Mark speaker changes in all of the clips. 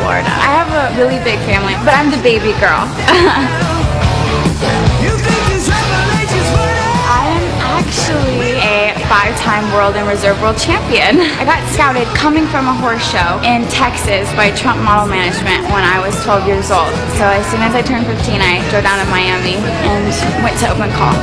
Speaker 1: Florida. I have a really big family, but I'm the baby girl. I'm actually a 5-time world and reserve world champion. I got scouted coming from a horse show in Texas by Trump Model Management when I was 12 years old. So as soon as I turned 15, I drove down to Miami and went to open call.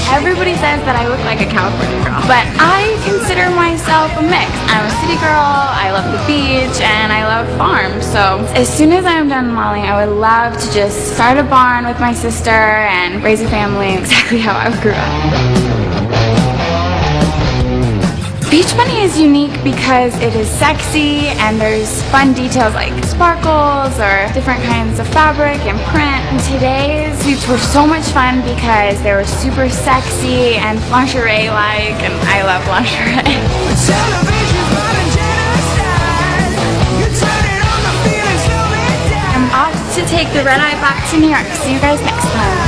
Speaker 1: Everybody says that I look like a California girl, but I consider myself a mix. I'm a city girl, I love the beach, and I love farms. So as soon as I'm done modeling, I would love to just start a barn with my sister and raise a family exactly how I grew up. Beach Bunny is unique because it is sexy and there's fun details like sparkles or different kinds of fabric and print. And today's suits were so much fun because they were super sexy and lingerie-like, and I love lingerie. I'm off to take the red eye back to New York. See you guys next time.